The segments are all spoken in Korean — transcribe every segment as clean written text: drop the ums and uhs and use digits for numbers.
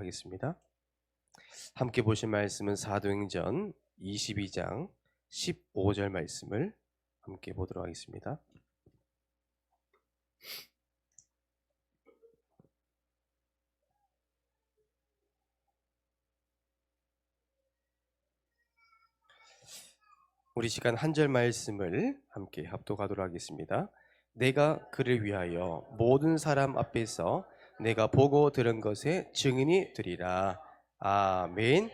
하겠습니다. 함께 보신 말씀은 사도행전 22장 15절 말씀을 함께 보도록 하겠습니다. 우리 시간 한 절 말씀을 함께 합독하도록 하겠습니다. 내가 그를 위하여 모든 사람 앞에서 내가 보고 들은 것의 증인이 되리라. 아멘.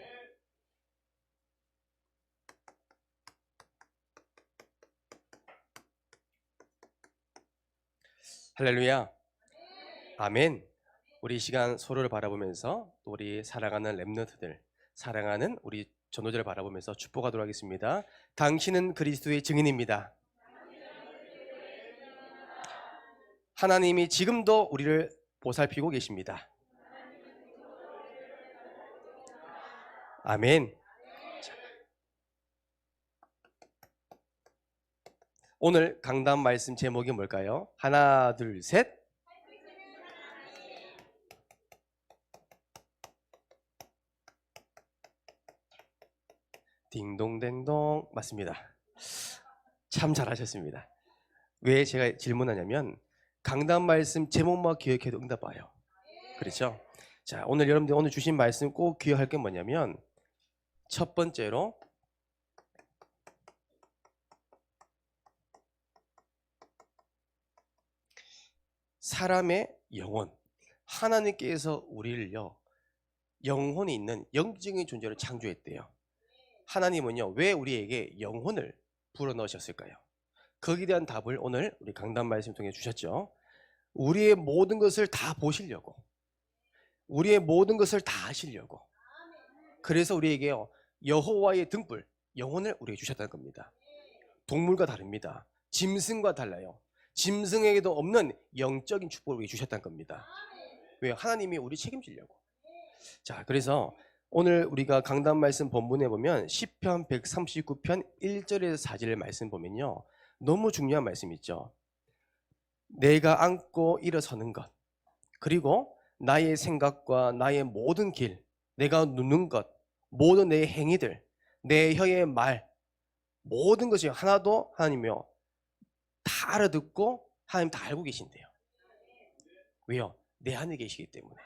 할렐루야. 아멘. 우리 시간 서로를 바라보면서 또 우리 사랑하는 렘넌트들, 사랑하는 우리 전도자를 바라보면서 축복하도록 하겠습니다. 당신은 그리스도의 증인입니다. 하나님이 지금도 우리를 보살피고 계십니다. 아멘. 오늘 강단 말씀 제목이 뭘까요? 하나, 둘, 셋. 딩동댕동. 맞습니다. 참 잘하셨습니다. 왜 제가 질문하냐면 강단 말씀 제목만 기억해도 응답 와요. 그렇죠? 자, 오늘 여러분들 오늘 주신 말씀 꼭 기억할 게 뭐냐면 첫 번째로 사람의 영혼, 하나님께서 우리를요 영혼이 있는 영적인 존재로 창조했대요. 하나님은요 왜 우리에게 영혼을 불어넣으셨을까요? 거기에 대한 답을 오늘 우리 강단 말씀 통해 주셨죠. 우리의 모든 것을 다 보시려고, 우리의 모든 것을 다 아시려고, 그래서 우리에게요 여호와의 등불, 영혼을 우리에게 주셨다는 겁니다. 동물과 다릅니다. 짐승과 달라요. 짐승에게도 없는 영적인 축복을 우리에게 주셨다는 겁니다. 왜요? 하나님이 우리 책임지려고. 자, 그래서 오늘 우리가 강단 말씀 본문에 보면 시편 139편 1절에서 4절의 말씀 보면요 너무 중요한 말씀 있죠. 내가 앉고 일어서는 것, 그리고 나의 생각과 나의 모든 길, 내가 누는 것, 모든 내 행위들, 내 혀의 말, 모든 것이 하나도 하나님이요 다 알아듣고 하나님 다 알고 계신대요. 왜요? 내 안에 계시기 때문에.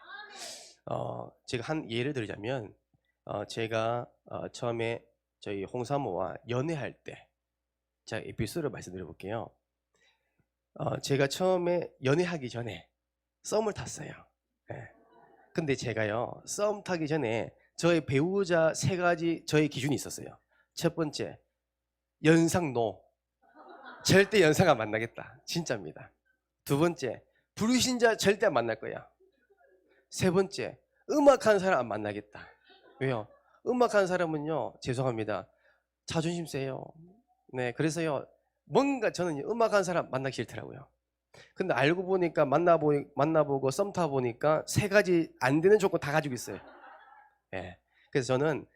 제가 한 예를 들자면 제가 처음에 저희 홍사모와 연애할 때, 자 에피소드를 말씀드려 볼게요. 제가 처음에 연애하기 전에 썸을 탔어요. 네. 근데 제가요 썸 타기 전에 저의 배우자 세 가지 저의 기준이 있었어요. 첫 번째, 연상 노, 절대 연상 안 만나겠다, 진짜입니다. 두 번째, 불신자 절대 안 만날 거야. 세 번째, 음악하는 사람 안 만나겠다. 왜요? 음악하는 사람은요 죄송합니다 자존심 세요. 네, 그래서요 뭔가 저는 음악하는 사람 만나기 싫더라고요. 근데 알고 보니까 만나보고 썸 타보니까 세 가지 안 되는 조건 다 가지고 있어요. 네, 그래서 저는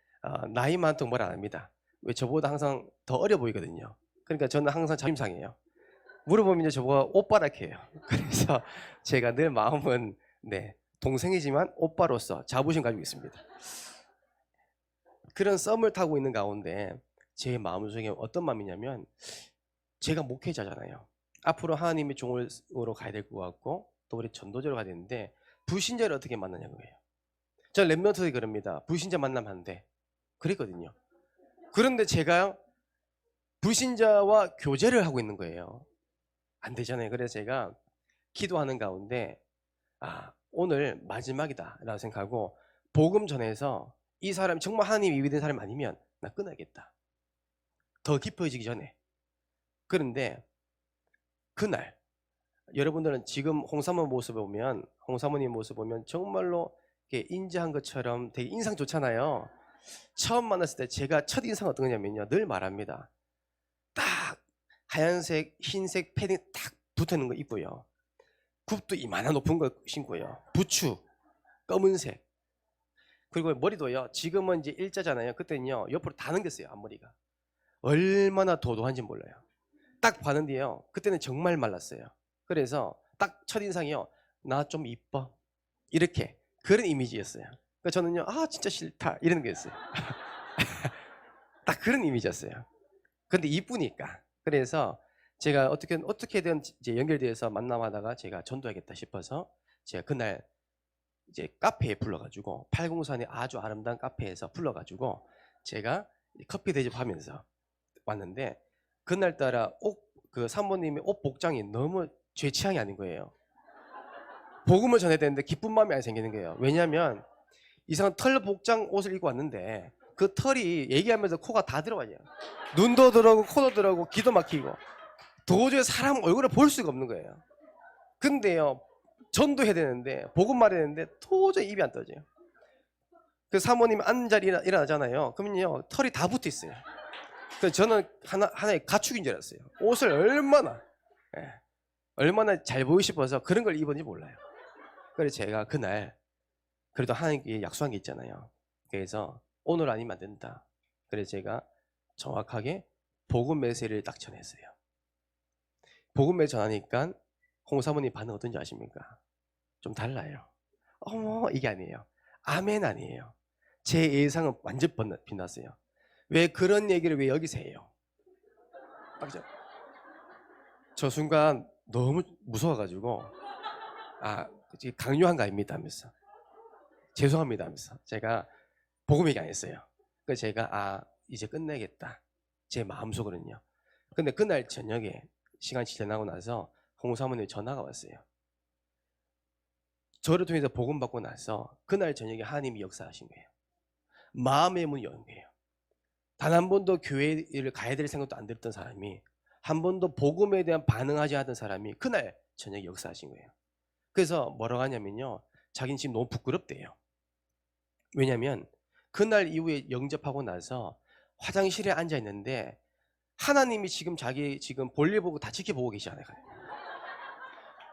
나이 많다고 말 안 합니다. 왜? 저보다 항상 더 어려 보이거든요. 그러니까 저는 항상 자존심 상해요. 물어보면 이제 저보고 오빠라고 해요. 그래서 제가 늘 마음은 네 동생이지만 오빠로서 자부심 가지고 있습니다. 그런 썸을 타고 있는 가운데 제 마음속에 어떤 마음이냐면 제가 목회자잖아요. 앞으로 하나님의 종으로 가야 될 것 같고 또 우리 전도자로 가야 되는데 불신자를 어떻게 만나냐는 거예요. 전 렘넌트들이 그럽니다. 불신자 만나면 안 돼. 그랬거든요. 그런데 제가 불신자와 교제를 하고 있는 거예요. 안 되잖아요. 그래서 제가 기도하는 가운데 오늘 마지막이다 라고 생각하고 복음 전해서 이 사람이 정말 하나님이 위대한 사람 아니면 나 끊어야겠다, 더 깊어지기 전에. 그런데 그날 여러분들은 지금 홍사모님 모습 보면 정말로 인자한 것처럼 되게 인상 좋잖아요. 처음 만났을 때 제가 첫 인상 어떤 거냐면요 늘 말합니다. 딱 하얀색 흰색 패딩 딱 붙어있는 거 입고요, 굽도 이만한 높은 거 신고요, 부츠 검은색, 그리고 머리도요 지금은 이제 일자잖아요. 그때는요 옆으로 다 넘겼어요. 앞머리가 얼마나 도도한지 몰라요. 딱 봤는데요 그때는 정말 말랐어요. 그래서 딱 첫인상이요 나 좀 이뻐, 이렇게 그런 이미지였어요. 그러니까 저는요, 아 진짜 싫다 이러는 거였어요. 딱 그런 이미지였어요. 근데 이쁘니까. 그래서 제가 어떻게든 이제 연결돼서 만남하다가 제가 전도하겠다 싶어서 제가 그날 이제 카페에 불러가지고 803의 아주 아름다운 카페에서 불러가지고 제가 커피 대접하면서 왔는데, 그날따라 그 사모님의 옷 복장이 너무 제 취향이 아닌 거예요. 복음을 전해야 되는데 기쁜 마음이 안 생기는 거예요. 왜냐하면 이상한 털 복장 옷을 입고 왔는데 그 털이 얘기하면서 코가 다 들어가요. 눈도 들어가고 코도 들어가고 귀도 막히고 도저히 사람 얼굴을 볼 수가 없는 거예요. 근데요, 전도해야 되는데 복음 말해야 되는데 도저히 입이 안 떠져요. 그 사모님 앉아 일어나잖아요. 그러면요 털이 다 붙어 있어요. 그래서 저는 하나의 가축인 줄 알았어요. 옷을 얼마나 잘 보이고 싶어서 그런 걸 입었는지 몰라요. 그래서 제가 그날 그래도 하나님께 약속한 게 있잖아요. 그래서 오늘 아니면 안 된다. 그래서 제가 정확하게 복음 메시지를 딱 전했어요. 복음 메시지 전하니까 홍 사모님 반응 어떤지 아십니까? 좀 달라요. 어머, 이게 아니에요. 아멘 아니에요. 제 예상은 완전 빛났어요. 왜 그런 얘기를 왜 여기서 해요? 저 순간 너무 무서워가지고 강요한 거 아닙니다 하면서 죄송합니다 하면서 제가 복음 얘기 안 했어요. 그래서 제가 이제 끝내겠다 제 마음속으로는요. 근데 그날 저녁에 시간이 지나고 나서 홍 사모님 전화가 왔어요. 저를 통해서 복음 받고 나서 그날 저녁에 하나님이 역사하신 거예요. 마음의 문이 연 거예요. 단 한 번도 교회를 가야 될 생각도 안 들었던 사람이, 한 번도 복음에 대한 반응하지 않았던 사람이 그날 저녁에 역사하신 거예요. 그래서 뭐라고 하냐면요, 자기는 지금 너무 부끄럽대요. 왜냐하면 그날 이후에 영접하고 나서 화장실에 앉아 있는데 하나님이 지금 자기 볼일 보고 다 지켜보고 계시잖아요.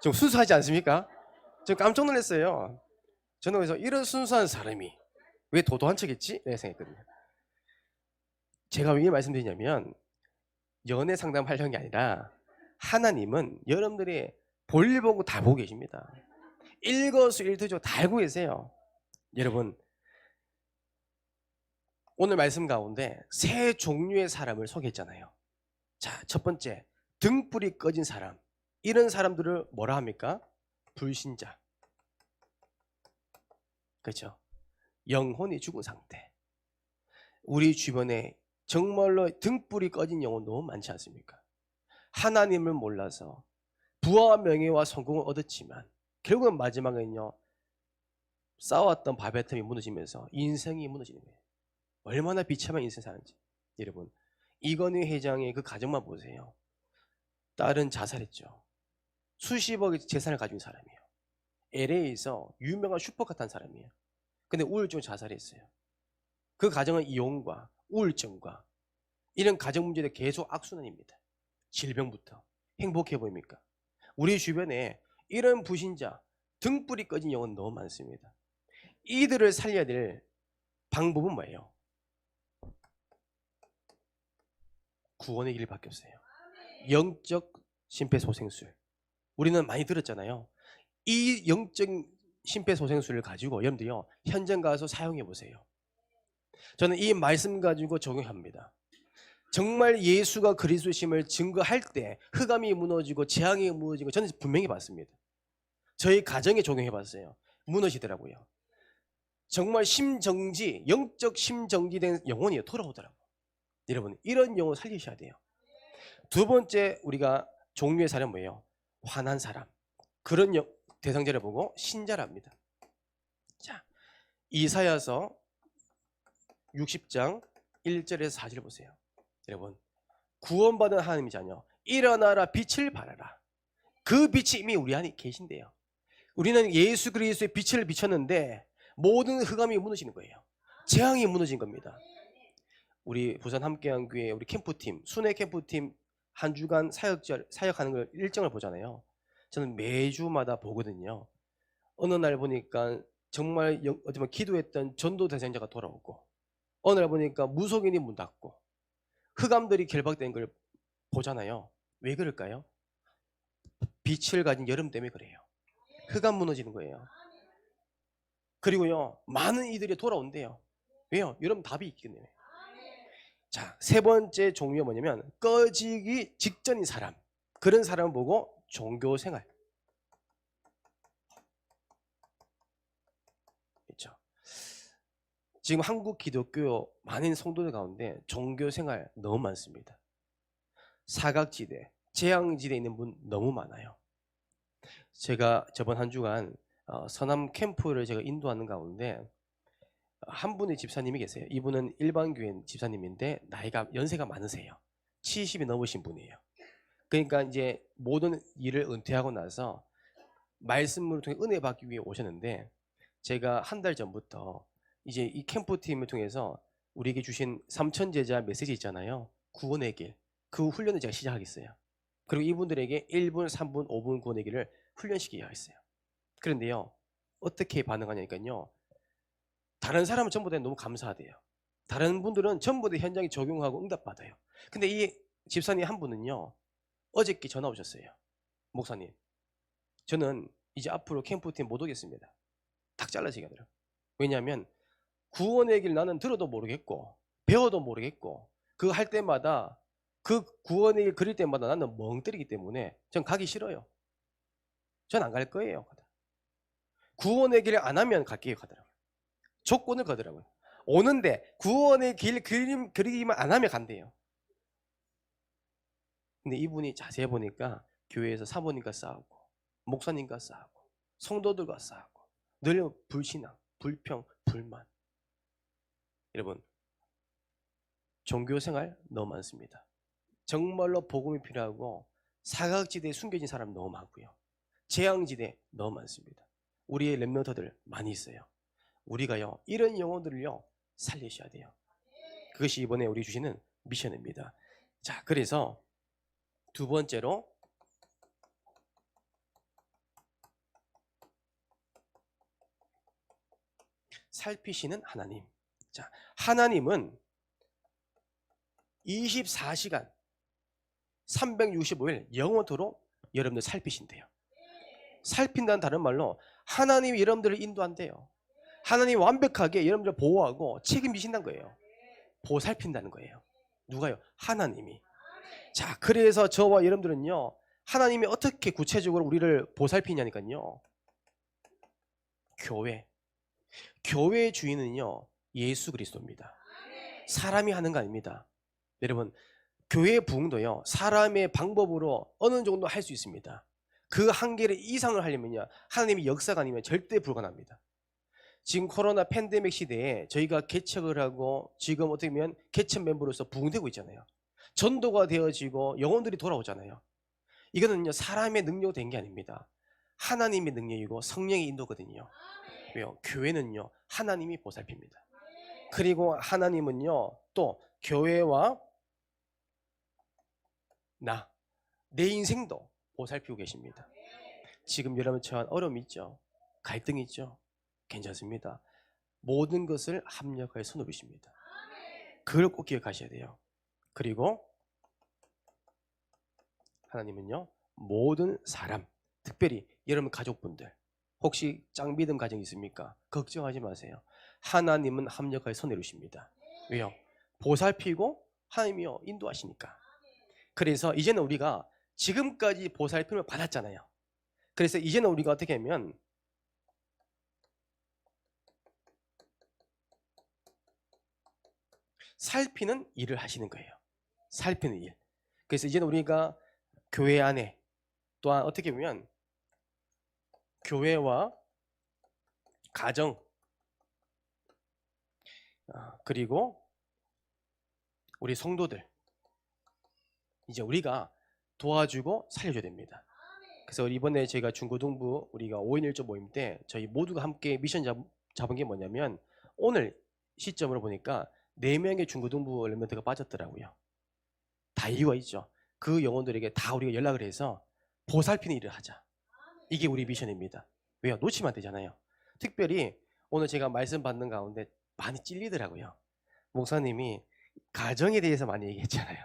좀 순수하지 않습니까? 저 깜짝 놀랐어요. 저는 그래서 이런 순수한 사람이 왜 도도한 척했지? 이렇게 생각했거든요. 제가 왜 이 말씀드리냐면 연애 상담하려는 게 아니라 하나님은 여러분들이 볼일 보고 다 보고 계십니다. 일거수일투족 다 알고 계세요. 여러분, 오늘 말씀 가운데 세 종류의 사람을 소개했잖아요. 자, 첫 번째, 등불이 꺼진 사람. 이런 사람들을 뭐라 합니까? 불신자. 그렇죠? 영혼이 죽은 상태. 우리 주변에 정말로 등불이 꺼진 영혼 너무 많지 않습니까? 하나님을 몰라서 부와 명예와 성공을 얻었지만 결국은 마지막에는요, 쌓아왔던 바벨탑이 무너지면서 인생이 무너지는 거예요. 얼마나 비참한 인생 사는지. 여러분, 이건희 회장의 그 가정만 보세요. 딸은 자살했죠. 수십억의 재산을 가진 사람이에요. LA에서 유명한 슈퍼카 탄 사람이에요. 근데 우울증 자살했어요. 그 가정은 이혼과 우울증과 이런 가정 문제들 계속 악순환입니다. 질병부터. 행복해 보입니까? 우리 주변에 이런 불신자, 등불이 꺼진 영혼 너무 많습니다. 이들을 살려야 될 방법은 뭐예요? 구원의 길밖에 없어요. 영적 심폐소생술. 우리는 많이 들었잖아요. 이 영적 심폐소생술을 가지고 여러분들요, 현장 가서 사용해 보세요. 저는 이 말씀 가지고 적용합니다. 정말 예수가 그리스도심을 증거할 때 흑암이 무너지고 재앙이 무너지고 저는 분명히 봤습니다. 저희 가정에 적용해 봤어요. 무너지더라고요. 정말 심정지, 영적 심정지된 영혼이 돌아오더라고요. 여러분, 이런 영혼 살리셔야 돼요. 두 번째 우리가 종류의 사람 뭐예요? 화난 사람. 그런 대상자를 보고 신자랍니다. 자, 이사야서 60장 1절에서 4절 보세요. 여러분, 구원받은 하나님의 자녀, 일어나라 빛을 발하라. 그 빛이 이미 우리 안에 계신데요. 우리는 예수 그리스도의 빛을 비쳤는데 모든 흑암이 무너지는 거예요. 재앙이 무너진 겁니다. 우리 부산 함께한 교회 우리 캠프팀, 순회 캠프팀 한 주간 사역하는 걸 일정을 보잖아요. 저는 매주마다 보거든요. 어느 날 보니까 정말 어쩌면 기도했던 전도 대상자가 돌아오고, 어느 날 보니까 무속인이 문 닫고 흑암들이 결박된 걸 보잖아요. 왜 그럴까요? 빛을 가진 여름 때문에 그래요. 흑암 무너지는 거예요. 그리고요, 많은 이들이 돌아온대요. 왜요? 여러분 답이 있기 때문에. 자, 세 번째 종류가 뭐냐면 꺼지기 직전인 사람. 그런 사람을 보고 종교 생활. 그렇죠. 지금 한국 기독교 많은 성도들 가운데 종교 생활 너무 많습니다. 사각지대, 재앙지대에 있는 분 너무 많아요. 제가 저번 한 주간 서남 캠프를 제가 인도하는 가운데 한 분의 집사님이 계세요. 이분은 일반 교회 집사님인데 연세가 많으세요. 70이 넘으신 분이에요. 그러니까 이제 모든 일을 은퇴하고 나서 말씀을 통해 은혜 받기 위해 오셨는데, 제가 한 달 전부터 이제 이 캠프팀을 통해서 우리에게 주신 삼천제자 메시지 있잖아요. 구원의 길. 그 훈련을 제가 시작하겠어요. 그리고 이분들에게 1분, 3분, 5분 구원의 길을 훈련시키게 하겠어요. 그런데요, 어떻게 반응하냐니까요, 다른 사람은 전부 다 너무 감사하대요. 다른 분들은 전부 다 현장에 적용하고 응답받아요. 근데 이 집사님 한 분은요, 어저께 전화 오셨어요. 목사님, 저는 이제 앞으로 캠프팀 못 오겠습니다. 딱 잘라지게 하더라고요. 왜냐하면 구원의 길 나는 들어도 모르겠고 배워도 모르겠고 그거 할 때마다 그 구원의 길 그릴 때마다 나는 멍 때리기 때문에 전 가기 싫어요. 전 안 갈 거예요. 구원의 길을 안 하면 갈게요. 가더라고요. 조건을 거더라고요. 오는데 구원의 길 그리기만 안 하면 간대요. 근데 이분이 자세히 보니까 교회에서 사모님과 싸우고 목사님과 싸우고 성도들과 싸우고 늘 불신앙, 불평, 불만. 여러분, 종교생활 너무 많습니다. 정말로 복음이 필요하고 사각지대에 숨겨진 사람 너무 많고요. 재앙지대 너무 많습니다. 우리의 렘넌트들 많이 있어요. 우리가요, 이런 영혼들을요 살리셔야 돼요. 그것이 이번에 우리 주시는 미션입니다. 자, 그래서 두 번째로 살피시는 하나님. 자, 하나님은 24시간 365일 영원토록 여러분들 살피신대요. 살핀다는 다른 말로 하나님이 여러분들을 인도한대요. 하나님이 완벽하게 여러분들을 보호하고 책임지신다는 거예요. 보살핀다는 거예요. 누가요? 하나님이. 자, 그래서 저와 여러분들은요, 하나님이 어떻게 구체적으로 우리를 보살피냐니까요, 교회의 주인은요 예수 그리스도입니다. 사람이 하는 거 아닙니다. 여러분, 교회의 부흥도요 사람의 방법으로 어느 정도 할 수 있습니다. 그 한계를 이상을 하려면요 하나님의 역사가 아니면 절대 불가능합니다. 지금 코로나 팬데믹 시대에 저희가 개척을 하고 지금 어떻게 보면 개척 멤버로서 부흥되고 있잖아요. 전도가 되어지고 영혼들이 돌아오잖아요. 이거는요 사람의 능력으로 된 게 아닙니다. 하나님의 능력이고 성령의 인도거든요. 왜요? 교회는요 하나님이 보살핍니다. 그리고 하나님은요 또 교회와 내 인생도 보살피고 계십니다. 지금 여러분 처한 어려움이 있죠? 갈등이 있죠? 괜찮습니다. 모든 것을 합력하여 손으로십니다. 그걸 꼭 기억하셔야 돼요. 그리고 하나님은요 모든 사람, 특별히 여러분 가족분들, 혹시 짱 믿음 가정 있습니까? 걱정하지 마세요. 하나님은 합력하여 손내리십니다. 왜요? 보살피고 하나님이요 인도하시니까. 그래서 이제는 우리가 지금까지 보살핌을 받았잖아요. 그래서 이제는 우리가 어떻게 하면 살피는 일을 하시는 거예요. 살피는 일. 그래서 이제는 우리가 교회 안에 또한 어떻게 보면 교회와 가정 그리고 우리 성도들 이제 우리가 도와주고 살려줘야 됩니다. 그래서 이번에 저희가 중고등부 우리가 5인 1조 모임 때 저희 모두가 함께 미션 잡은 게 뭐냐면 오늘 시점으로 보니까 4명의 중고등부 엘리멘트가 빠졌더라고요. 다 이유가 있죠. 그 영혼들에게 다 우리가 연락을 해서 보살피는 일을 하자. 이게 우리 미션입니다. 왜요? 놓치면 안 되잖아요. 특별히 오늘 제가 말씀 받는 가운데 많이 찔리더라고요. 목사님이 가정에 대해서 많이 얘기했잖아요.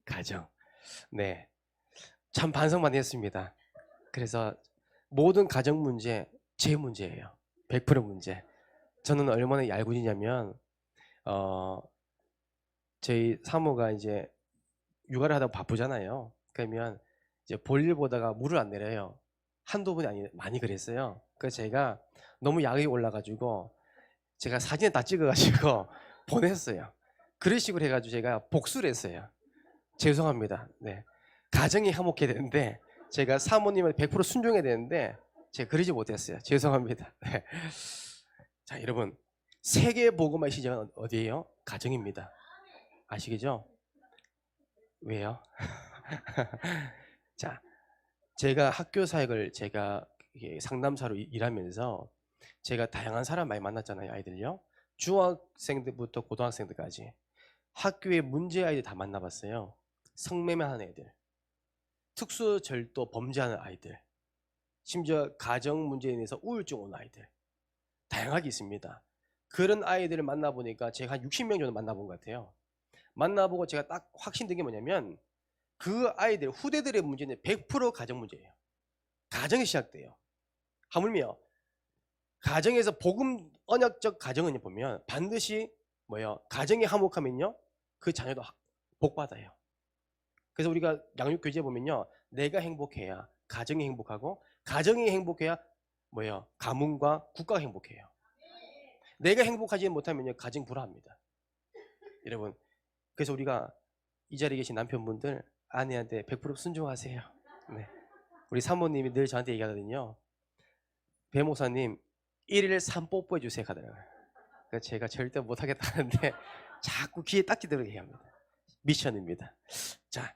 가정. 네. 참 반성 많이 했습니다. 그래서 모든 가정 문제 제 문제예요. 100% 문제. 저는 얼마나 얄궂이냐면 저희 사모가 이제 육아를 하다 바쁘잖아요. 그러면 이제 볼일 보다가 물을 안 내려요. 한두 번이 아니 많이 그랬어요. 그래서 제가 너무 약이 올라가지고 제가 사진을 다 찍어가지고 보냈어요. 그런 식으로 해가지고 제가 복수를 했어요. 죄송합니다. 네. 가정이 화목해야 되는데 제가 사모님을 100% 순종해야 되는데 제가 그러지 못했어요. 죄송합니다. 네. 자, 여러분, 세계 복음화의 시작은 어디예요? 가정입니다. 아시겠죠? 왜요? 자, 제가 학교 사역을 제가 상담사로 일하면서 제가 다양한 사람 많이 만났잖아요. 아이들요. 중학생들부터 고등학생들까지 학교에 문제 아이들 다 만나봤어요. 성매매하는 애들, 특수절도 범죄하는 아이들, 심지어 가정 문제에 대해서 우울증 오는 아이들 다양하게 있습니다. 그런 아이들을 만나보니까 제가 한 60명 정도 만나본 것 같아요. 만나보고 제가 딱 확신된 게 뭐냐면 그 아이들 후대들의 문제는 100% 가정 문제예요. 가정이 시작돼요. 하물며 가정에서 복음 언약적 가정을 보면 반드시 뭐예요? 가정이 화목하면요 그 자녀도 복 받아요. 그래서 우리가 양육 교재 보면요 내가 행복해야 가정이 행복하고 가정이 행복해야 뭐예요? 가문과 국가가 행복해요. 내가 행복하지 못하면요 가정 불화합니다. 여러분, 그래서 우리가 이 자리에 계신 남편분들 아내한테 100% 순종하세요. 네. 우리 사모님이 늘 저한테 얘기하거든요. 배 목사님 1일 3 뽀뽀해 주세요 하더라고요. 그러니까 제가 절대 못하겠다는데 자꾸 귀에 딱지 들게 얘기합니다. 미션입니다. 자,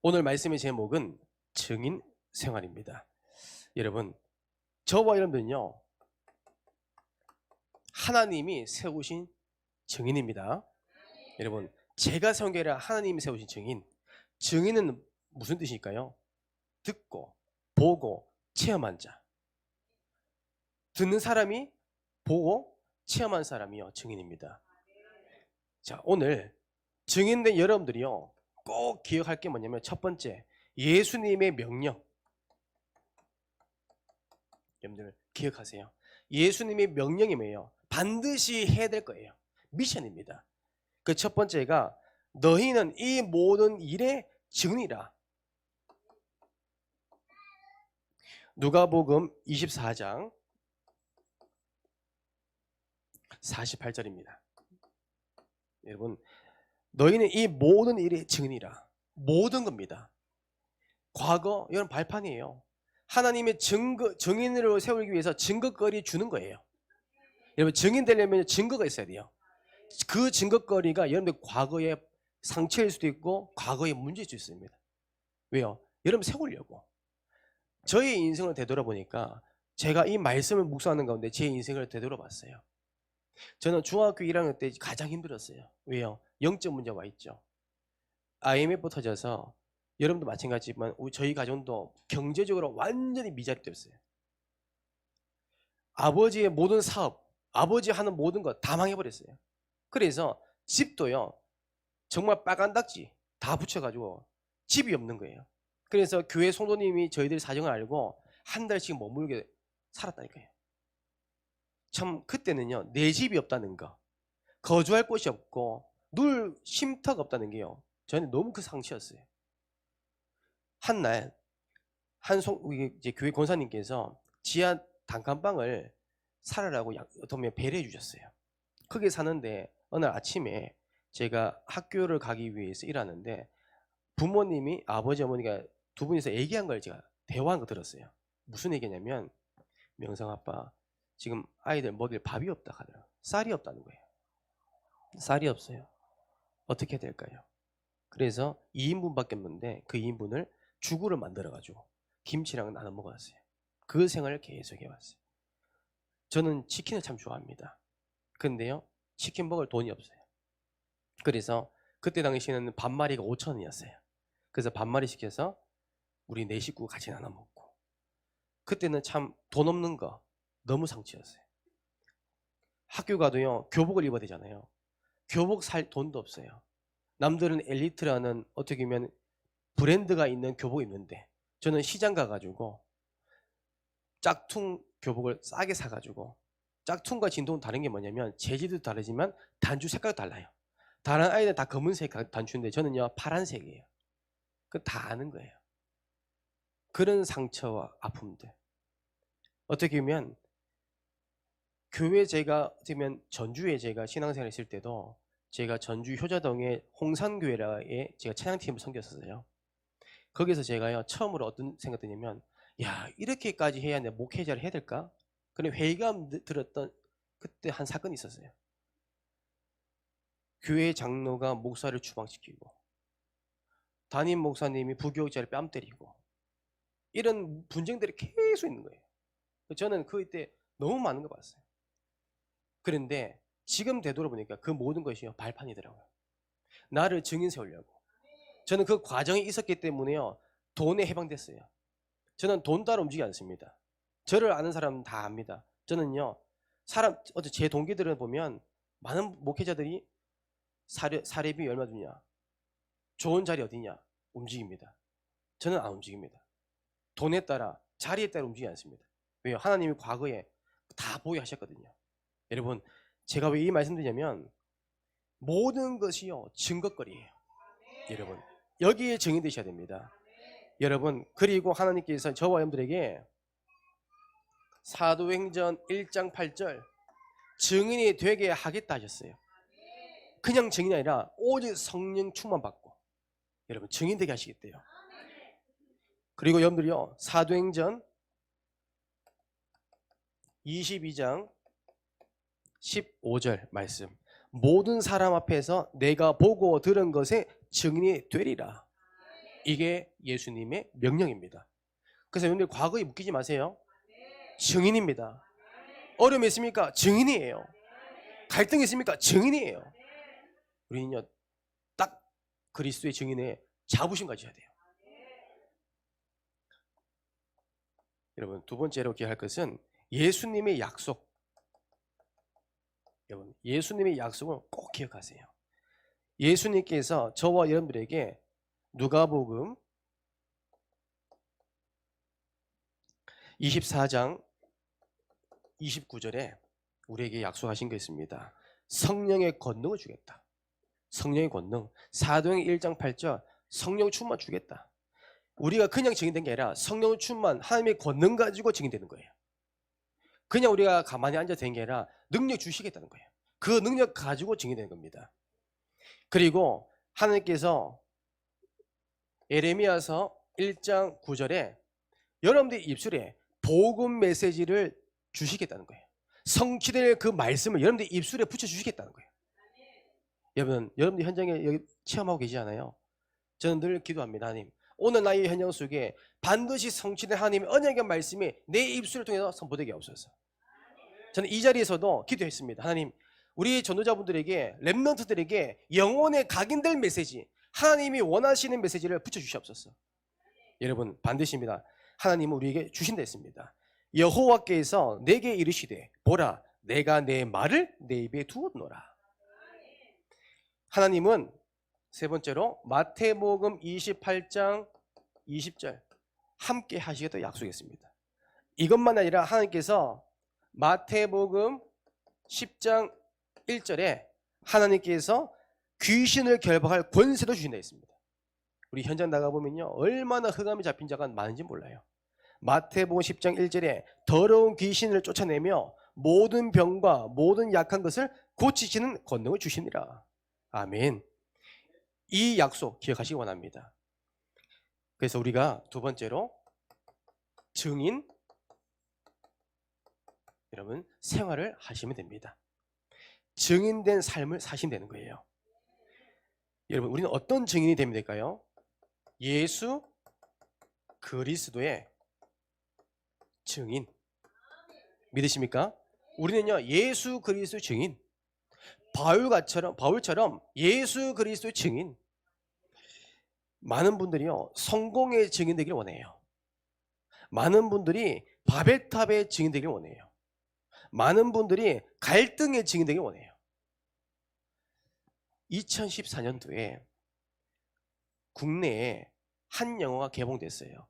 오늘 말씀의 제목은 증인 생활입니다. 여러분, 저와 여러분들은요 하나님이 세우신 증인입니다. 여러분, 제가 세운 게 아니라 하나님이 세우신 증인. 증인은 무슨 뜻일까요? 듣고 보고 체험한 자. 듣는 사람이 보고 체험한 사람이요 증인입니다. 자, 오늘 증인된 여러분들이요 꼭 기억할 게 뭐냐면 첫 번째, 예수님의 명령. 여러분들 기억하세요. 예수님의 명령이 뭐예요? 반드시 해야 될 거예요. 미션입니다. 그 첫 번째가 너희는 이 모든 일의 증인이라. 누가복음 24장 48절입니다. 여러분, 너희는 이 모든 일의 증인이라. 모든 겁니다. 과거, 이건 발판이에요. 하나님의 증인으로 세우기 위해서 증거거리 주는 거예요. 여러분, 증인 되려면 증거가 있어야 돼요. 그 증거거리가 여러분들 과거의 상처일 수도 있고 과거의 문제일 수 있습니다. 왜요? 여러분 세우려고. 저의 인생을 되돌아보니까 제가 이 말씀을 묵상하는 가운데 제 인생을 되돌아봤어요. 저는 중학교 1학년 때 가장 힘들었어요. 왜요? 영적 문제가 와 있죠. IMF 터져서 여러분도 마찬가지지만 저희 가정도 경제적으로 완전히 미자립됐어요. 아버지의 모든 사업, 아버지 하는 모든 것 다 망해버렸어요. 그래서 집도요 정말 빨간 닥지 다 붙여가지고 집이 없는 거예요. 그래서 교회 성도님이 저희들 사정을 알고 한 달씩 머물게 살았다니까요. 참 그때는요 내 집이 없다는 거, 거주할 곳이 없고 누울 쉼터가 없다는 게요 저는 너무 그 상처였어요. 한날 이제 교회 권사님께서 지하 단칸방을 살아라고 어떻게 배려해 주셨어요. 거기 사는데 어느 아침에 제가 학교를 가기 위해서 일하는데 부모님이 아버지 어머니가 두 분이서 얘기한 걸 제가 대화한 거 들었어요. 무슨 얘기냐면 명성 아빠 지금 아이들 먹일 밥이 없다 하더라고요. 쌀이 없다는 거예요. 쌀이 없어요. 어떻게 해야 될까요? 그래서 2인분밖에 없는데 그 2인분을 죽으로 만들어가지고 김치랑 나눠 먹었어요. 그 생활을 계속 해왔어요. 저는 치킨을 참 좋아합니다. 근데요 치킨 먹을 돈이 없어요. 그래서 그때 당시에는 반마리가 5,000원이었어요. 그래서 반마리 시켜서 우리 네 식구 같이 나눠 먹고, 그때는 참 돈 없는 거 너무 상처였어요. 학교 가도요 교복을 입어야 되잖아요. 교복 살 돈도 없어요. 남들은 엘리트라는 어떻게 보면 브랜드가 있는 교복 입는데 저는 시장 가가지고 짝퉁 교복을 싸게 사가지고, 짝퉁과 진동은 다른 게 뭐냐면 재질도 다르지만 단추 색깔도 달라요. 다른 아이들은 다 검은색 단추인데 저는요 파란색이에요. 그건 다 아는 거예요. 그런 상처와 아픔들. 어떻게 보면 교회 제가 되면 전주에 제가 신앙생활 했을 때도 제가 전주 효자동의 홍산교회에 제가 찬양팀을 섬겼었어요. 거기서 제가요 처음으로 어떤 생각 드냐면, 야 이렇게까지 해야 내 목회자를 해야 될까? 그런 회의감 들었던 그때 한 사건이 있었어요. 교회 장로가 목사를 추방시키고 담임 목사님이 부교육자를 뺨 때리고 이런 분쟁들이 계속 있는 거예요. 저는 그때 너무 많은 거 봤어요. 그런데 지금 되돌아보니까 그 모든 것이 발판이더라고요. 나를 증인 세우려고. 저는 그 과정이 있었기 때문에요 돈에 해방됐어요. 저는 돈 따라 움직이지 않습니다. 저를 아는 사람은 다 압니다. 저는요 어제 제 동기들을 보면 많은 목회자들이 사례비 얼마 주냐, 좋은 자리 어디냐 움직입니다. 저는 안 움직입니다. 돈에 따라 자리에 따라 움직이지 않습니다. 왜요? 하나님이 과거에 다 보게 하셨거든요. 여러분 제가 왜 이 말씀드리냐면 모든 것이요 증거거리예요. 여러분 여기에 증인되셔야 됩니다. 여러분 그리고 하나님께서 저와 여러분들에게 사도행전 1장 8절 증인이 되게 하겠다 하셨어요. 그냥 증인이 아니라 오직 성령 충만 받고 여러분 증인 되게 하시겠대요. 그리고 여러분들이요 사도행전 22장 15절 말씀, 모든 사람 앞에서 내가 보고 들은 것에 증인이 되리라. 이게 예수님의 명령입니다. 그래서 여러분들 과거에 묶이지 마세요. 증인입니다. 어려움이 있습니까? 증인이에요. 갈등이 있습니까? 증인이에요. 우리는요 딱 그리스도의 증인에 자부심 가져야 돼요. 여러분 두 번째로 기억할 것은 예수님의 약속. 여러분 예수님의 약속을 꼭 기억하세요. 예수님께서 저와 여러분들에게 누가복음 24장 29절에 우리에게 약속하신 게 있습니다. 성령의 권능을 주겠다. 성령의 권능. 사도행 1장 8절 성령 충만 주겠다. 우리가 그냥 증인된 게 아니라 성령 충만 하나님의 권능 가지고 증인되는 거예요. 그냥 우리가 가만히 앉아서 된 게 아니라 능력 주시겠다는 거예요. 그 능력 가지고 증인되는 겁니다. 그리고 하나님께서 에레미야서 1장 9절에 여러분들 입술에 복음 메시지를 주시겠다는 거예요. 성취될 그 말씀을 여러분들 입술에 붙여주시겠다는 거예요. 여러분들 현장에 여기 체험하고 계시지 않아요? 저는 늘 기도합니다. 하나님 오늘 나의 현장 속에 반드시 성취된 하나님의 언약의 말씀이 내 입술을 통해서 선포되게 하옵소서. 저는 이 자리에서도 기도했습니다. 하나님 우리 전도자분들에게 렘넌트들에게 영혼에 각인될 메시지, 하나님이 원하시는 메시지를 붙여주시옵소서. 여러분 반드시입니다. 하나님은 우리에게 주신다 했습니다. 여호와께서 내게 이르시되 보라 내가 내 말을 내 입에 두었노라. 하나님은 세 번째로 마태복음 28장 20절 함께 하시겠다고 약속했습니다. 이것만 아니라 하나님께서 마태복음 10장 1절에 하나님께서 귀신을 결박할 권세도 주신다 했습니다. 우리 현장 나가보면요 얼마나 흑암이 잡힌 자가 많은지 몰라요. 마태복음 10장 1절에 더러운 귀신을 쫓아내며 모든 병과 모든 약한 것을 고치시는 권능을 주시니라. 아멘. 이 약속 기억하시기 원합니다. 그래서 우리가 두 번째로 증인 여러분 생활을 하시면 됩니다. 증인된 삶을 사시면 되는 거예요. 여러분 우리는 어떤 증인이 되면 될까요? 예수 그리스도의 증인. 믿으십니까? 우리는요 예수 그리스도의 증인, 바울처럼 예수 그리스도의 증인. 많은 분들이요 성공의 증인 되기를 원해요. 많은 분들이 바벨탑의 증인 되기를 원해요. 많은 분들이 갈등의 증인 되기를 원해요. 2014년도에 국내에 한 영화가 개봉됐어요.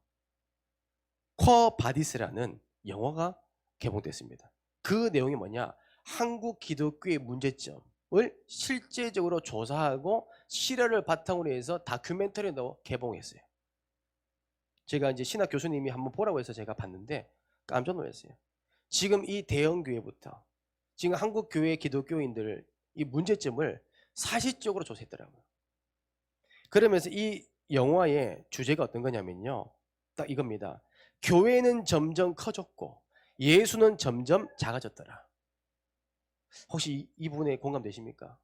쿼 바디스라는 영화가 개봉됐습니다. 그 내용이 뭐냐? 한국 기독교의 문제점을 실제적으로 조사하고 실화를 바탕으로 해서 다큐멘터리도 개봉했어요. 제가 이제 신학 교수님이 한번 보라고 해서 제가 봤는데 깜짝 놀랐어요. 지금 이 대형 교회부터 지금 한국 교회 기독교인들 이 문제점을 사실적으로 조사했더라고요. 그러면서 이 영화의 주제가 어떤 거냐면요. 딱 이겁니다. 교회는 점점 커졌고 예수는 점점 작아졌더라. 혹시 이 부분에 공감되십니까?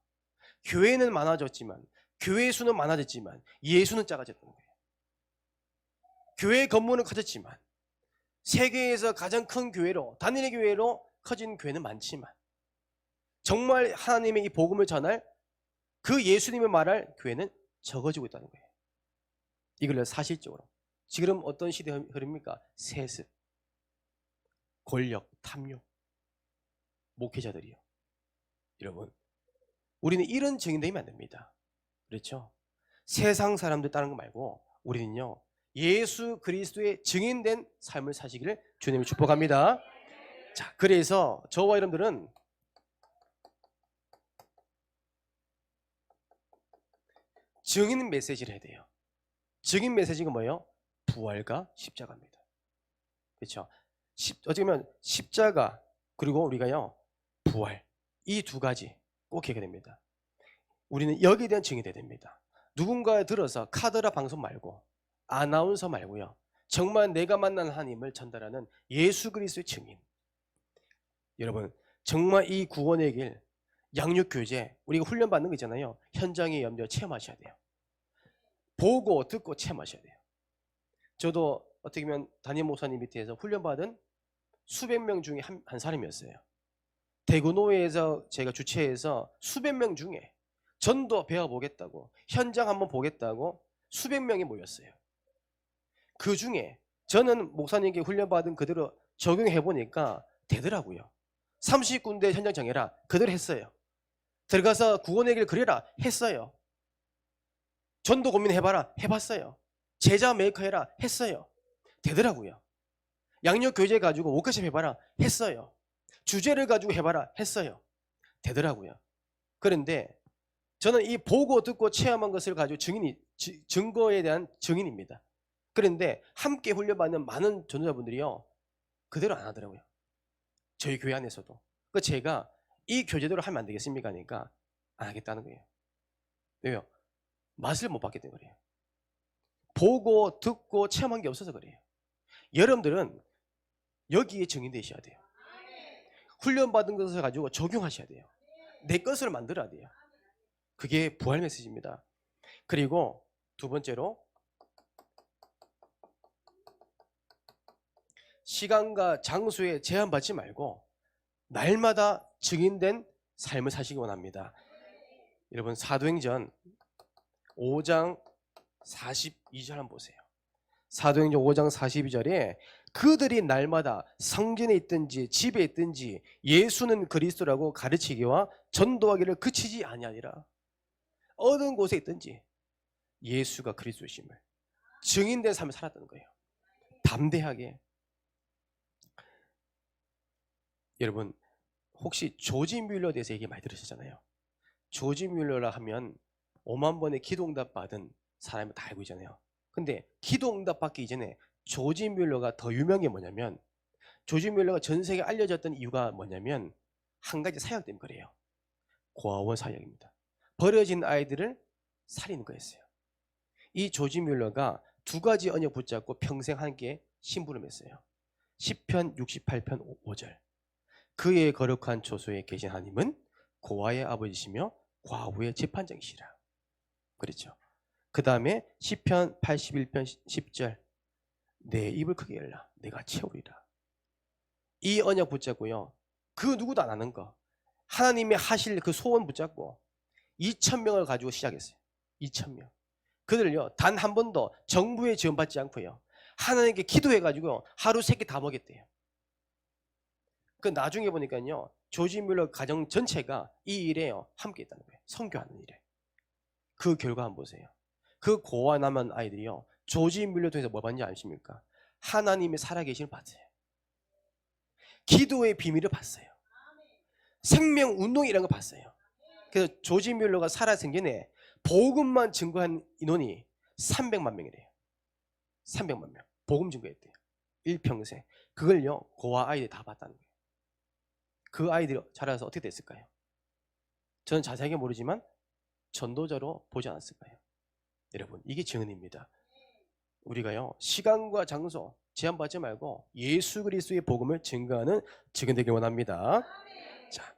교회는 많아졌지만, 교회 수는 많아졌지만 예수는 작아졌던 거예요. 교회 건물은 커졌지만, 세계에서 가장 큰 교회로, 단일의 교회로 커진 교회는 많지만, 정말 하나님의 이 복음을 전할 그 예수님의 말할 교회는 적어지고 있다는 거예요. 이걸 사실적으로. 지금 어떤 시대 흐릅니까? 세습, 권력, 탐욕, 목회자들이요. 여러분, 우리는 이런 증인되면 안 됩니다. 그렇죠? 세상 사람들 따르는 거 말고 우리는요, 예수 그리스도의 증인된 삶을 사시기를 주님을 축복합니다. 자, 그래서 저와 여러분들은 증인 메시지를 해야 돼요. 증인 메시지가 뭐예요? 부활과 십자가입니다. 그렇죠? 어떻게 보면 십자가 그리고 우리가요 부활 이 두 가지 꼭 기억해야 됩니다. 우리는 여기에 대한 증인이 됩니다. 누군가에 들어서 카더라 방송 말고 아나운서 말고요. 정말 내가 만난 하나님을 전달하는 예수 그리스도의 증인. 여러분 정말 이 구원의 길 양육교제 우리가 훈련받는 거 있잖아요. 현장의 염려 체험하셔야 돼요. 보고 듣고 체험하셔야 돼요. 저도 어떻게 보면 담임 목사님 밑에서 훈련받은 수백 명 중에 한 사람이었어요. 대구노회에서 제가 주최해서 수백 명 중에 전도 배워보겠다고 현장 한번 보겠다고 수백 명이 모였어요. 그 중에 저는 목사님께 훈련받은 그대로 적용해보니까 되더라고요. 30군데 현장 정해라 그대로 했어요. 들어가서 구원의 길 그려라 했어요. 전도 고민해봐라 해봤어요. 제자 메이커 해라 했어요. 되더라고요. 양육 교제 가지고 워크숍 해봐라 했어요. 주제를 가지고 해봐라 했어요. 되더라고요. 그런데 저는 이 보고 듣고 체험한 것을 가지고 증거에 대한 증인입니다. 그런데 함께 훈련받는 많은 전도자분들이요 그대로 안 하더라고요. 저희 교회 안에서도. 그 제가 이 교제대로 하면 안 되겠습니까? 하니까 안 하겠다는 거예요. 왜요? 맛을 못 봤기 때문에 그래요. 보고 듣고 체험한 게 없어서 그래요. 여러분들은 여기에 증인되셔야 돼요. 훈련받은 것을 가지고 적용하셔야 돼요. 내 것을 만들어야 돼요. 그게 부활 메시지입니다. 그리고 두 번째로 시간과 장소에 제한받지 말고 날마다 증인된 삶을 사시기 원합니다. 여러분 사도행전 5장 42절 한번 보세요. 사도행전 5장 42절에 그들이 날마다 성전에 있든지 집에 있든지 예수는 그리스도라고 가르치기와 전도하기를 그치지 아니하니라. 어느 곳에 있든지 예수가 그리스도심을 증인된 삶을 살았다는 거예요. 담대하게. 여러분 혹시 조지 뮬러에 대해서 얘기 많이 들으셨잖아요. 조지 뮬러라 하면 5만 번의 기도응답 받은 사람이 다 알고 있잖아요. 근데 기도응답 받기 이전에 조지 뮬러가 더 유명한 게 뭐냐면 조지 뮬러가 전 세계에 알려졌던 이유가 뭐냐면 한 가지 사역 때문에 그래요. 고아원 사역입니다. 버려진 아이들을 살리는 거였어요. 이 조지 뮬러가 두 가지 언약 붙잡고 평생 함께 심부름했어요. 시편 68편 5절 그의 거룩한 초소에 계신 하나님은 고아의 아버지시며 과부의 재판장이시라. 그렇죠. 그 다음에 시편 81편 10절 내 입을 크게 열라 내가 채우리라. 이 언약 붙잡고요. 그 누구도 안 하는 거 하나님이 하실 그 소원 붙잡고 2,000명을 가지고 시작했어요. 2,000명. 그들을요 단 한 번도 정부에 지원받지 않고요 하나님께 기도해가지고 하루 3끼 다 먹였대요. 그 나중에 보니까요 조지 뮬러 가정 전체가 이 일에요 함께 했다는 거예요. 선교하는 일에. 그 결과 한번 보세요. 그 고아 남은 아이들이요 조지 뮬러 통해서 뭐 받는지 아십니까? 하나님이 살아계심을 봤어요. 기도의 비밀을 봤어요. 생명 운동이라는 걸 봤어요. 그래서 조지 뮬러가 살아생전에 복음만 증거한 인원이 300만 명이래요. 300만 명. 복음 증거했대요. 일평생. 그걸요, 고아 아이들이 다 봤다는 거예요. 그 아이들이 자라서 어떻게 됐을까요? 저는 자세하게 모르지만 전도자로 보지 않았을까요? 여러분, 이게 증언입니다. 우리가요, 시간과 장소 제한받지 말고 예수 그리스도의 복음을 증거하는 증인 되길 원합니다. 자,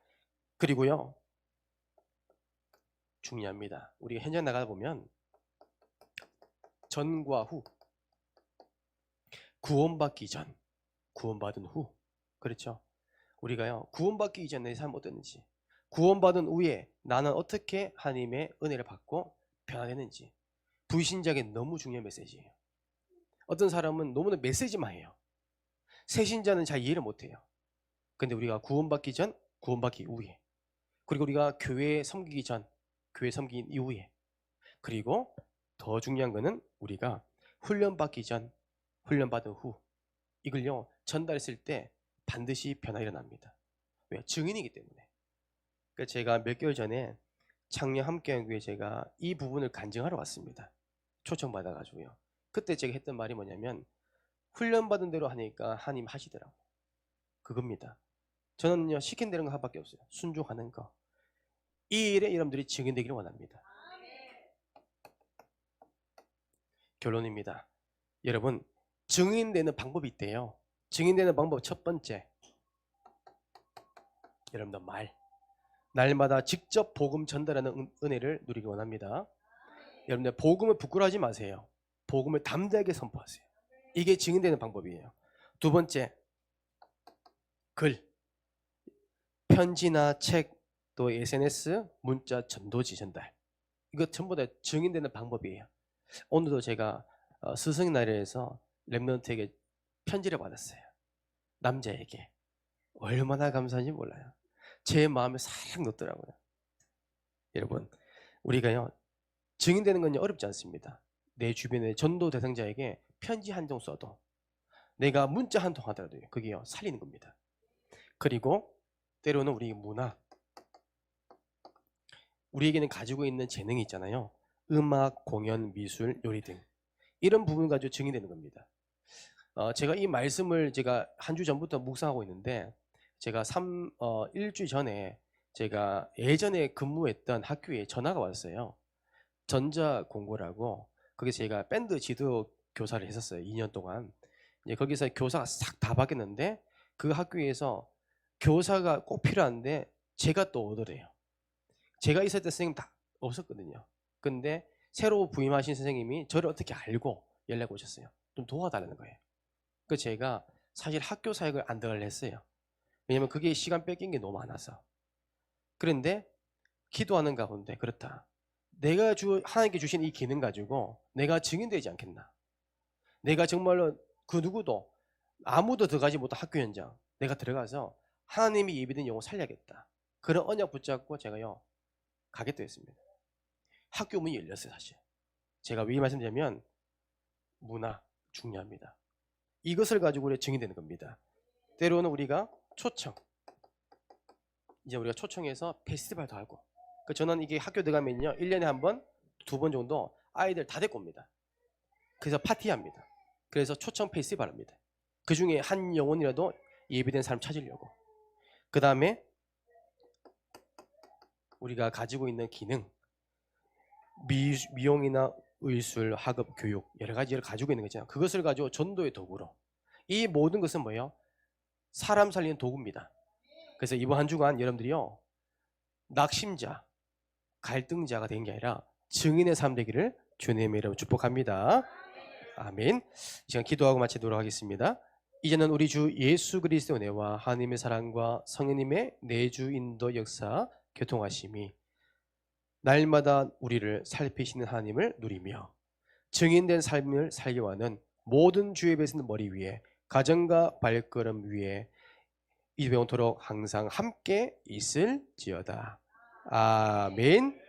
그리고요, 중요합니다. 우리가 현장 나가다 보면 전과 후, 구원받기 전, 구원받은 후, 그렇죠? 우리가요, 구원받기 이전에 삶 어땠는지, 구원받은 후에 나는 어떻게 하나님의 은혜를 받고 변화되는지, 불신자에게 너무 중요한 메시지예요. 어떤 사람은 너무나 메시지만 해요. 새신자는 잘 이해를 못해요. 근데 우리가 구원받기 전, 구원받기 이후에, 그리고 우리가 교회에 섬기기 전, 교회 섬긴 이후에, 그리고 더 중요한 거는 우리가 훈련받기 전, 훈련받은 후, 이걸요 전달했을 때 반드시 변화가 일어납니다. 왜? 증인이기 때문에. 그러니까 제가 몇 개월 전에 창녕 함께한교회 제가 이 부분을 간증하러 왔습니다. 초청받아가지고요. 그때 제가 했던 말이 뭐냐면, 훈련받은 대로 하니까 하나님 하시더라고. 그겁니다. 저는요, 시킨 대로 하나밖에 없어요. 순종하는 거. 이 일에 여러분들이 증인되기를 원합니다. 결론입니다. 여러분, 증인되는 방법이 있대요. 증인되는 방법 첫 번째, 여러분들 날마다 직접 복음 전달하는 은혜를 누리기 원합니다. 여러분들 복음을 부끄러워하지 마세요. 복음을 담대하게 선포하세요. 이게 증인되는 방법이에요. 두 번째, 글, 편지나 책, 또 SNS, 문자, 전도지 전달. 이거 전부 다 증인되는 방법이에요. 오늘도 제가 스승날에서 렘넌트에게 편지를 받았어요. 남자에게. 얼마나 감사한지 몰라요. 제 마음에 싹 넣더라고요. 여러분, 우리가요, 증인되는 건 어렵지 않습니다. 내 주변의 전도 대상자에게 편지 한 통 써도, 내가 문자 한 통 하더라도 그게요, 살리는 겁니다. 그리고 때로는 우리 문화, 우리에게는 가지고 있는 재능이 있잖아요. 음악, 공연, 미술, 요리 등 이런 부분 가지고 증인되는 겁니다. 제가 이 말씀을 제가 한 주 전부터 묵상하고 있는데, 제가 일주일 전에 제가 예전에 근무했던 학교에 전화가 왔어요. 전자공고라고. 거기서 제가 밴드 지도 교사를 했었어요. 2년 동안. 이제 거기서 교사가 싹 다 바뀌었는데, 그 학교에서 교사가 꼭 필요한데 제가 또 오더래요. 제가 있을 때 선생님 다 없었거든요. 근데 새로 부임하신 선생님이 저를 어떻게 알고 연락 오셨어요. 좀 도와달라는 거예요. 그래서 제가 사실 학교 사역을 안 들어가려 했어요. 왜냐면 그게 시간 뺏긴 게 너무 많아서. 그런데 기도하는 가운데, 그렇다, 내가 하나님께 주신 이 기능 가지고 내가 증인되지 않겠나. 내가 정말로 그 누구도, 아무도 들어가지 못한 학교 현장 내가 들어가서 하나님이 예비된 영혼 살려야겠다. 그런 언약 붙잡고 제가요 가겠다 했습니다. 학교 문이 열렸어요. 사실 제가 왜 말씀드리냐면, 문화 중요합니다. 이것을 가지고 우리가 증인되는 겁니다. 때로는 우리가 초청, 이제 우리가 초청해서 페스티벌도 하고, 저는 이게 학교 들어가면요 1년에 한 번, 2번 정도 아이들 다 데리고 옵니다. 그래서 파티합니다. 그래서 초청 페스티벌 합니다. 그 중에 한 영혼이라도 예비된 사람 찾으려고. 그 다음에 우리가 가지고 있는 기능, 미용이나 의술, 학업, 교육, 여러 가지를 가지고 있는 거잖아요. 그것을 가지고 전도의 도구로. 이 모든 것은 뭐예요? 사람 살리는 도구입니다. 그래서 이번 한 주간 여러분들이요, 낙심자, 갈등자가 된 게 아니라 증인의 삶 되기를 주님의 이름으로 축복합니다. 아멘. 이 시간 기도하고 마치도록 하겠습니다. 이제는 우리 주 예수 그리스도의 은혜와 하나님의 사랑과 성령님의 내주 인도 역사 교통하심이 날마다 우리를 살피시는 하나님을 누리며 증인된 삶을 살기 원하는 모든 주의 백성들 머리 위에, 가정과 발걸음 위에 이제 영원토록 항상 함께 있을지어다. 아멘.